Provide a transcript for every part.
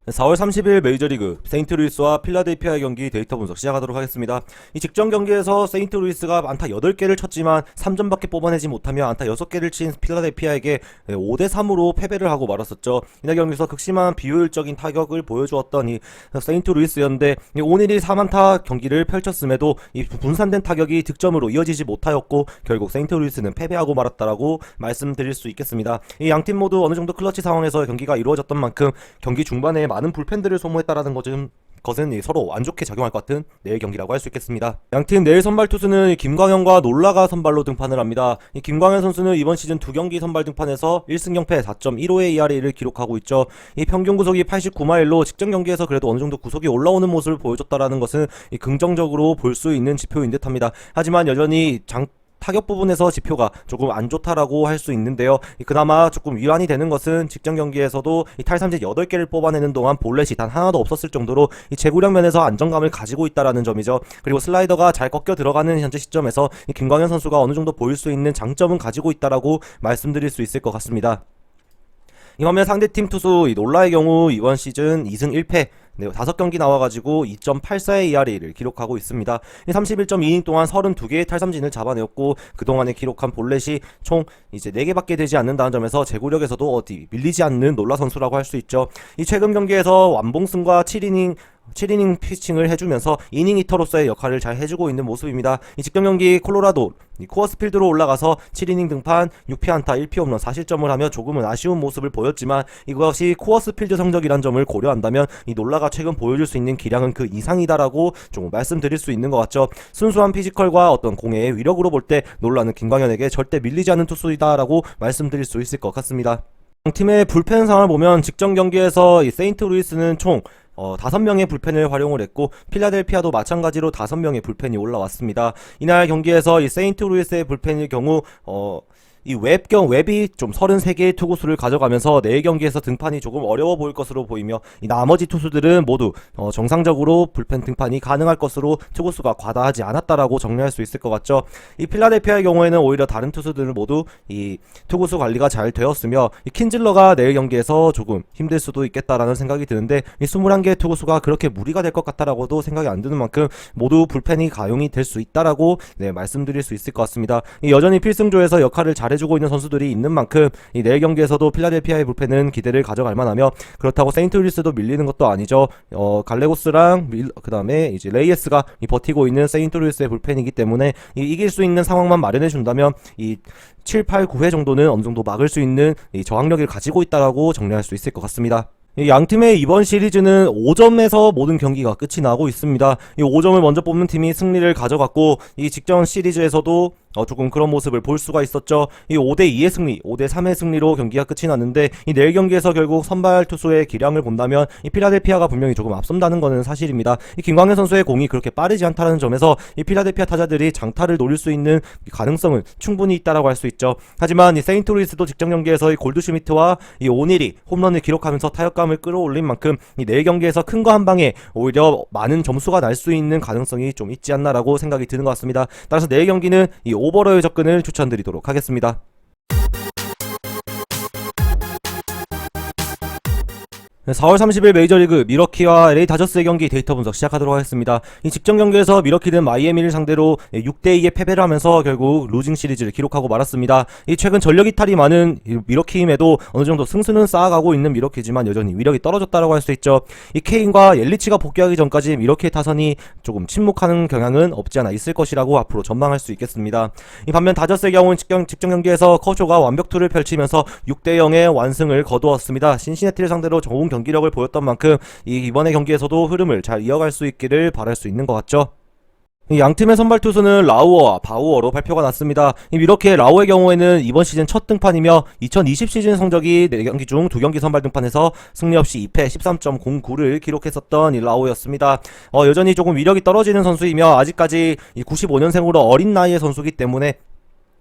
4월 30일 메이저리그 세인트루이스와 필라델피아의 경기 데이터 분석 시작하도록 하겠습니다. 이 직전 경기에서 세인트루이스가 안타 8개를 쳤지만 3점밖에 뽑아내지 못하며 안타 6개를 친 필라델피아에게 5대3으로 패배를 하고 말았었죠. 이날 경기에서 극심한 비효율적인 타격을 보여주었던 이 세인트루이스였는데 오늘이 4안타 경기를 펼쳤음에도 이 분산된 타격이 득점으로 이어지지 못하였고 결국 세인트루이스는 패배하고 말았다라고 말씀드릴 수 있겠습니다. 이 양팀 모두 어느 정도 클러치 상황에서 경기가 이루어졌던 만큼 경기 중반에 많은 불펜들을 소모했다라는 것은 서로 안 좋게 작용할 것 같은 내일 경기라고 할 수 있겠습니다. 양팀 내일 선발 투수는 김광현과 놀라가 선발로 등판을 합니다. 이 김광현 선수는 이번 시즌 2경기 선발 등판에서 1승 0패 4.15의 ERA를 기록하고 있죠. 이 평균 구속이 89마일로 직전 경기에서 그래도 어느 정도 구속이 올라오는 모습을 보여줬다라는 것은 긍정적으로 볼 수 있는 지표인 듯합니다. 하지만 여전히 타격 부분에서 지표가 조금 안 좋다라고 할 수 있는데요. 그나마 조금 위안이 되는 것은 직전 경기에서도 이 탈삼진 8개를 뽑아내는 동안 볼넷이 단 하나도 없었을 정도로 이 제구력 면에서 안정감을 가지고 있다라는 점이죠. 그리고 슬라이더가 잘 꺾여 들어가는 현재 시점에서 이 김광현 선수가 어느 정도 보일 수 있는 장점은 가지고 있다라고 말씀드릴 수 있을 것 같습니다. 이반면 상대팀 투수 이 놀라의 경우 이번 시즌 2승 1패 5경기 나와가지고 2.84의 ERA를 기록하고 있습니다. 31.2이닝 동안 32개의 탈삼진을 잡아내었고 그동안에 기록한 볼넷이 총 이제 4개밖에 되지 않는다는 점에서 제구력에서도 어디 밀리지 않는 놀라 선수라고 할 수 있죠. 이 최근 경기에서 완봉승과 7이닝 피칭을 해주면서 이닝 히터로서의 역할을 잘 해주고 있는 모습입니다. 이 직전 경기 콜로라도 코어스 필드로 올라가서 7이닝 등판 6피안타 1피 홈런 4실점을 하며 조금은 아쉬운 모습을 보였지만 이것이 코어스 필드 성적이란 점을 고려한다면 이 놀라가 최근 보여줄 수 있는 기량은 그 이상이다라고 좀 말씀드릴 수 있는 것 같죠. 순수한 피지컬과 어떤 공의 위력으로 볼 때 놀라는 김광현에게 절대 밀리지 않는 투수이다라고 말씀드릴 수 있을 것 같습니다. 팀의 불펜 상황을 보면 직전 경기에서 이 세인트루이스는 총 5명의 불펜을 활용을 했고 필라델피아도 마찬가지로 5명의 불펜이 올라왔습니다. 이날 경기에서 이 세인트루이스의 불펜일 경우 이 웹이 좀 33개의 투구수를 가져가면서 내일 경기에서 등판이 조금 어려워 보일 것으로 보이며 이 나머지 투수들은 모두 정상적으로 불펜 등판이 가능할 것으로 투구수가 과다하지 않았다라고 정리할 수 있을 것 같죠. 이 필라델피아의 경우에는 오히려 다른 투수들은 모두 이 투구수 관리가 잘 되었으며 이 킨즐러가 내일 경기에서 조금 힘들 수도 있겠다라는 생각이 드는데 이 21개의 투구수가 그렇게 무리가 될 것 같다라고도 생각이 안 드는 만큼 모두 불펜이 가용이 될 수 있다라고 말씀드릴 수 있을 것 같습니다. 이 여전히 필승조에서 역할을 잘 해주고 있는 선수들이 있는 만큼 이 내일 경기에서도 필라델피아의 불펜은 기대를 가져갈 만하며 그렇다고 세인트루이스도 밀리는 것도 아니죠. 갈레고스랑 그 다음에 이제 레이에스가 버티고 있는 세인트루이스의 불펜이기 때문에 이길 수 있는 상황만 마련해 준다면 이 7, 8, 9회 정도는 어느 정도 막을 수 있는 이 저항력을 가지고 있다라고 정리할 수 있을 것 같습니다. 양팀의 이번 시리즈는 5점에서 모든 경기가 끝이 나고 있습니다. 이 5점을 먼저 뽑는 팀이 승리를 가져갔고 이 직전 시리즈에서도 조금 그런 모습을 볼 수가 있었죠. 이 5대2의 승리, 5대3의 승리로 경기가 끝이 났는데 이 내일 경기에서 결국 선발 투수의 기량을 본다면 이 필라델피아가 분명히 조금 앞선다는 것은 사실입니다. 이 김광현 선수의 공이 그렇게 빠르지 않다는 점에서 이 필라델피아 타자들이 장타를 노릴 수 있는 가능성은 충분히 있다라고 할 수 있죠. 하지만 이 세인트루이스도 직전 경기에서 이 골드슈미트와 이 오닐이 홈런을 기록하면서 타격감을 끌어올린 만큼 이 내일 경기에서 큰 거 한 방에 오히려 많은 점수가 날 수 있는 가능성이 좀 있지 않나라고 생각이 드는 것 같습니다. 따라서 내일 경기는 이 오버로의 접근을 추천드리도록 하겠습니다. 4월 30일 메이저리그 미러키와 LA 다저스의 경기 데이터 분석 시작하도록 하겠습니다. 이 직전 경기에서 미러키는 마이애미를 상대로 6대2의 패배를 하면서 결국 루징 시리즈를 기록하고 말았습니다. 이 최근 전력 이탈이 많은 미러키임에도 어느 정도 승수는 쌓아가고 있는 미러키지만 여전히 위력이 떨어졌다고 할 수 있죠. 이 케인과 옐리치가 복귀하기 전까지 미러키의 타선이 조금 침묵하는 경향은 없지 않아 있을 것이라고 앞으로 전망할 수 있겠습니다. 이 반면 다저스의 경우는 직전 경기에서 커쇼가 완벽투를 펼치면서 6대0의 완승을 거두었습니다. 신시내티를 상대로 좋은 경기력을 보였던 만큼 이번의 경기에서도 흐름을 잘 이어갈 수 있기를 바랄 수 있는 것 같죠. 양팀의 선발 투수는 라우어와 바우어로 발표가 났습니다. 이렇게 라우어의 경우에는 이번 시즌 첫 등판이며 2020 시즌 성적이 4경기 중 2경기 선발 등판에서 승리 없이 2패 13.09를 기록했었던 이 라우어였습니다. 여전히 조금 위력이 떨어지는 선수이며 아직까지 95년생으로 어린 나이의 선수이기 때문에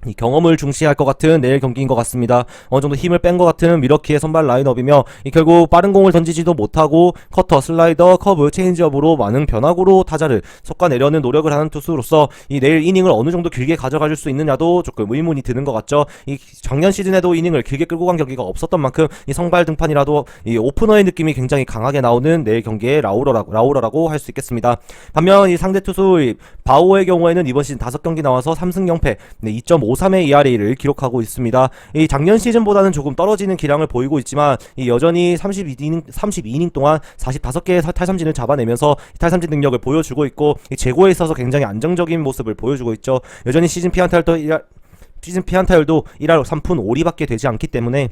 이 경험을 중시할 것 같은 내일 경기인 것 같습니다. 어느 정도 힘을 뺀 것 같은 미러키의 선발 라인업이며 결국 빠른 공을 던지지도 못하고 커터, 슬라이더, 커브, 체인지업으로 많은 변화구로 타자를 솎아내려는 노력을 하는 투수로서 이 내일 이닝을 어느 정도 길게 가져갈 수 있느냐도 조금 의문이 드는 것 같죠. 이 작년 시즌에도 이닝을 길게 끌고 간 경기가 없었던 만큼 이 선발 등판이라도 이 오프너의 느낌이 굉장히 강하게 나오는 내일 경기의 라우러라고 할 수 있겠습니다. 반면 이 상대 투수 바오의 경우에는 이번 시즌 5경기 나와서 3승 0패 2.53의 ERA를 기록하고 있습니다. 이 작년 시즌보다는 조금 떨어지는 기량을 보이고 있지만 이 여전히 32이닝 동안 45개의 탈삼진을 잡아내면서 탈삼진 능력을 보여주고 있고 이 제고에 있어서 굉장히 안정적인 모습을 보여주고 있죠. 여전히 시즌 피안타율도 1할 3푼 5리밖에 되지 않기 때문에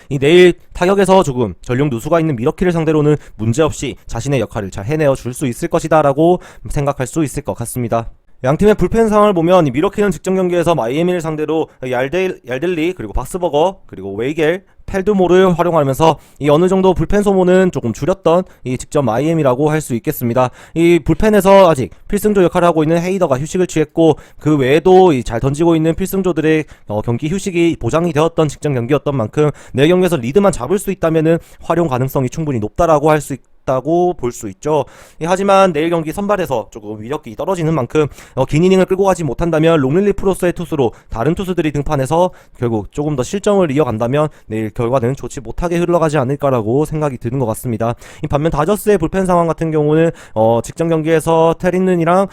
이 내일 타격에서 조금 전력 누수가 있는 미러키를 상대로는 문제없이 자신의 역할을 잘 해내어 줄 수 있을 것이다 라고 생각할 수 있을 것 같습니다. 양팀의 불펜 상황을 보면 미러키는 직전 경기에서 마이애미를 상대로 얄델리 그리고 박스버거 그리고 웨이겔 펠드모를 활용하면서 이 어느 정도 불펜 소모는 조금 줄였던 이 직전 마이애미라고 할 수 있겠습니다. 이 불펜에서 아직 필승조 역할을 하고 있는 헤이더가 휴식을 취했고 그 외에도 잘 던지고 있는 필승조들의 경기 휴식이 보장이 되었던 직전 경기였던 만큼 내 경기에서 리드만 잡을 수 있다면은 활용 가능성이 충분히 높다라고 할 수 다고 볼 수 있죠. 하지만 내일 경기 선발에서 조금 위력이 떨어지는 만큼 긴 이닝을 끌고 가지 못한다면 롱릴리프로서의 투수로 다른 투수들이 등판해서 결국 조금 더 실점을 이어간다면 내일 결과는 좋지 못하게 흘러가지 않을까라고 생각이 드는 것 같습니다. 반면 다저스의 불펜 상황 같은 경우는 직전 경기에서 테린는이랑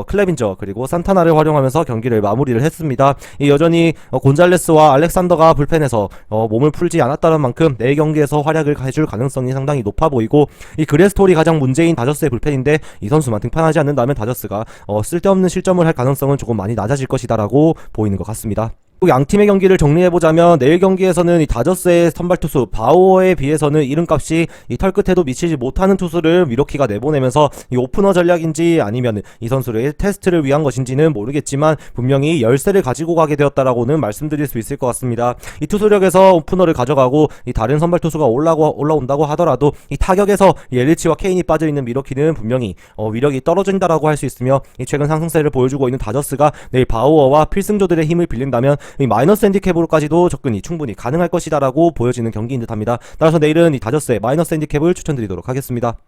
클레빈저 그리고 산타나를 활용하면서 경기를 마무리를 했습니다. 여전히 곤잘레스와 알렉산더가 불펜에서 몸을 풀지 않았다는 만큼 내일 경기에서 활약을 해줄 가능성이 상당히 높아 보이고 이 그레스톨이 가장 문제인 다저스의 불펜인데 이 선수만 등판하지 않는다면 다저스가 쓸데없는 실점을 할 가능성은 조금 많이 낮아질 것이다라고 보이는 것 같습니다. 양팀의 경기를 정리해보자면 내일 경기에서는 이 다저스의 선발 투수 바우어에 비해서는 이름값이 이 털끝에도 미치지 못하는 투수를 미러키가 내보내면서 이 오프너 전략인지 아니면 이 선수를 테스트를 위한 것인지는 모르겠지만 분명히 열세를 가지고 가게 되었다라고는 말씀드릴 수 있을 것 같습니다. 이 투수력에서 오프너를 가져가고 이 다른 선발 투수가 올라온다고 하더라도 이 타격에서 이 엘리치와 케인이 빠져있는 미러키는 분명히 위력이 떨어진다라고 할 수 있으며 이 최근 상승세를 보여주고 있는 다저스가 내일 바우어와 필승조들의 힘을 빌린다면 이 마이너스 핸디캡으로까지도 접근이 충분히 가능할 것이다라고 보여지는 경기인 듯합니다. 따라서 내일은 이 다저스의 마이너스 핸디캡을 추천드리도록 하겠습니다.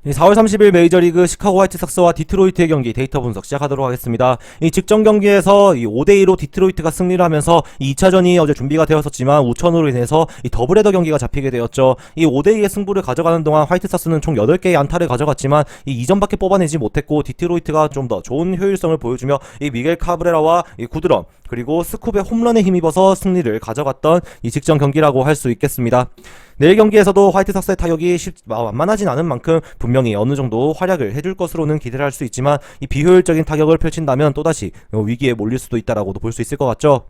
4월 30일 메이저리그 시카고 화이트삭스와 디트로이트의 경기 데이터 분석 시작하도록 하겠습니다. 이 직전 경기에서 이 5대2로 디트로이트가 승리를 하면서 이 2차전이 어제 준비가 되었었지만 우천으로 인해서 이 더블헤더 경기가 잡히게 되었죠. 이 5대2의 승부를 가져가는 동안 화이트삭스는 총 8개의 안타를 가져갔지만 이 2점밖에 뽑아내지 못했고 디트로이트가 좀 더 좋은 효율성을 보여주며 이 미겔 카브레라와 이 구드럼 그리고 스쿱의 홈런에 힘입어서 승리를 가져갔던 이 직전 경기라고 할 수 있겠습니다. 내일 경기에서도 화이트삭스의 타격이 만만하진 않은 만큼 분명히 어느 정도 활약을 해줄 것으로는 기대를 할 수 있지만 이 비효율적인 타격을 펼친다면 또다시 위기에 몰릴 수도 있다라고도 볼 수 있을 것 같죠.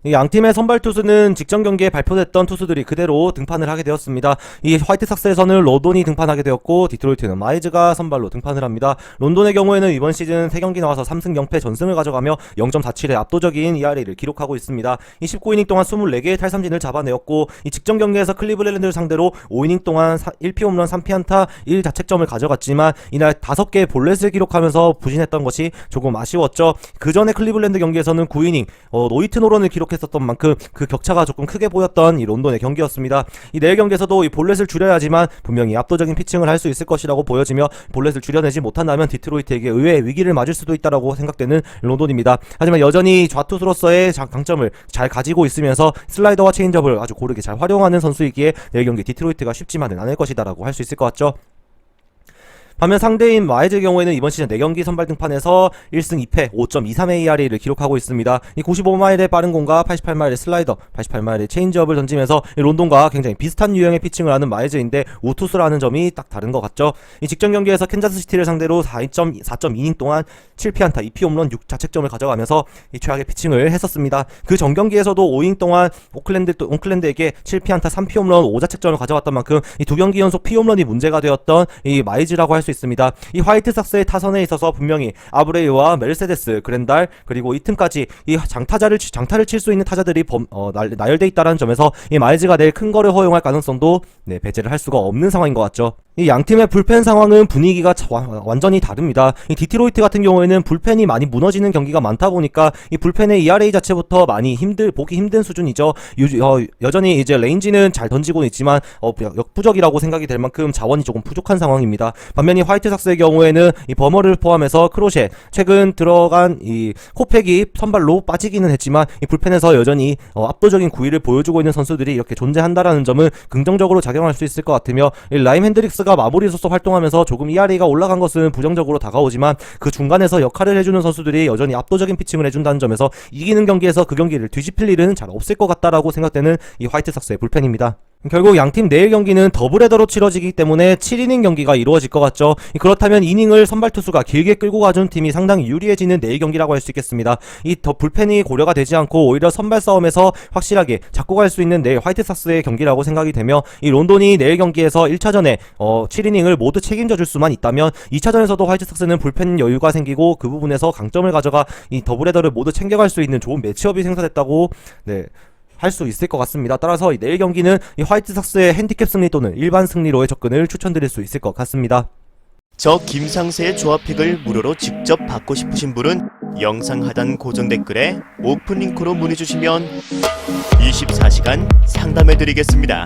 이 양팀의 선발 투수는 직전 경기에 발표됐던 투수들이 그대로 등판을 하게 되었습니다. 이 화이트삭스에서는 로돈이 등판하게 되었고 디트로이트는 마이즈가 선발로 등판을 합니다. 론돈의 경우에는 이번 시즌 3경기 나와서 3승 0패 전승을 가져가며 0.47의 압도적인 ERA를 기록하고 있습니다. 이 19이닝 동안 24개의 탈삼진을 잡아내었고 이 직전 경기에서 클리블랜드를 상대로 5이닝 동안 1피 홈런 3피안타 1자책점을 가져갔지만 이날 5개의 볼넷을 기록하면서 부진했던 것이 조금 아쉬웠죠. 그 전에 클리블랜드 경기에서는 9이닝 노히트 노런을 기록했었던 만큼 그 격차가 조금 크게 보였던 이 론돈의 경기였습니다. 이 내일 경기에서도 이 볼넷을 줄여야지만 분명히 압도적인 피칭을 할 수 있을 것이라고 보여지며 볼넷을 줄여내지 못한다면 디트로이트에게 의외의 위기를 맞을 수도 있다라고 생각되는 론돈입니다. 하지만 여전히 좌투수로서의 강점을 잘 가지고 있으면서 슬라이더와 체인지업을 아주 고르게 잘 활용하는 선수이기에 내일 경기 디트로이트가 쉽지만은 않을 것이다라고 할 수 있을 것 같죠. 반면 상대인 마이즈의 경우에는 이번 시즌 4경기 선발 등판에서 1승 2패 5.23의 ERA를 기록하고 있습니다. 이 95마일의 빠른 공과 88마일의 슬라이더, 88마일의 체인지업을 던지면서 이 론돈과 굉장히 비슷한 유형의 피칭을 하는 마이즈인데 우투수라는 점이 딱 다른 것 같죠. 이 직전 경기에서 캔자스시티를 상대로 4.2이닝 동안 7피안타 2피 홈런 6자책점을 가져가면서 이 최악의 피칭을 했었습니다. 그 전 경기에서도 5이닝 동안 오클랜드에게 7피안타 3피 홈런 5자책점을 가져갔던 만큼 이 2경기 연속 피 홈런이 문제가 되었던 이 마이즈라고 할 수 있습니다. 이 화이트삭스의 타선에 있어서 분명히 아브레이와 메르세데스, 그랜달 그리고 이 틈까지 이 장타를 칠 수 있는 타자들이 나열돼 있다는 점에서 이 마일즈가 내일 큰 거를 허용할 가능성도 배제를 할 수가 없는 상황인 것 같죠. 이 양팀의 불펜 상황은 분위기가 완전히 다릅니다. 이 디트로이트 같은 경우에는 불펜이 많이 무너지는 경기가 많다 보니까 이 불펜의 ERA 자체부터 많이 보기 힘든 수준이죠. 여전히 이제 레인지는 잘 던지고 있지만 역부족이라고 생각이 될 만큼 자원이 조금 부족한 상황입니다. 반면 이 화이트삭스의 경우에는 이 버머를 포함해서 크로셰, 최근 들어간 이 코팩이 선발로 빠지기는 했지만 이 불펜에서 여전히 압도적인 구위를 보여주고 있는 선수들이 이렇게 존재한다라는 점은 긍정적으로 작용할 수 있을 것 같으며, 이 라임 핸드릭스가 마무리로서 활동하면서 조금 ERA가 올라간 것은 부정적으로 다가오지만 그 중간에서 역할을 해주는 선수들이 여전히 압도적인 피칭을 해준다는 점에서 이기는 경기에서 그 경기를 뒤집힐 일은 잘 없을 것 같다라고 생각되는 이 화이트삭스의 불펜입니다. 결국 양팀 내일 경기는 더블헤더로 치러지기 때문에 7이닝 경기가 이루어질 것 같죠. 그렇다면 이닝을 선발 투수가 길게 끌고 가준 팀이 상당히 유리해지는 내일 경기라고 할 수 있겠습니다. 이 더 불펜이 고려가 되지 않고 오히려 선발 싸움에서 확실하게 잡고 갈 수 있는 내일 화이트삭스의 경기라고 생각이 되며, 이 론돈이 내일 경기에서 1차전에 7이닝을 모두 책임져 줄 수만 있다면 2차전에서도 화이트삭스는 불펜 여유가 생기고 그 부분에서 강점을 가져가 이 더블헤더를 모두 챙겨갈 수 있는 좋은 매치업이 생성됐다고 할 수 있을 것 같습니다. 따라서 내일 경기는 이 화이트삭스의 핸디캡 승리 또는 일반 승리로의 접근을 추천드릴 수 있을 것 같습니다. 저 김상세의 조합픽을 무료로 직접 받고 싶으신 분은 영상 하단 고정 댓글에 오픈 링크로 문의 주시면 24시간 상담해 드리겠습니다.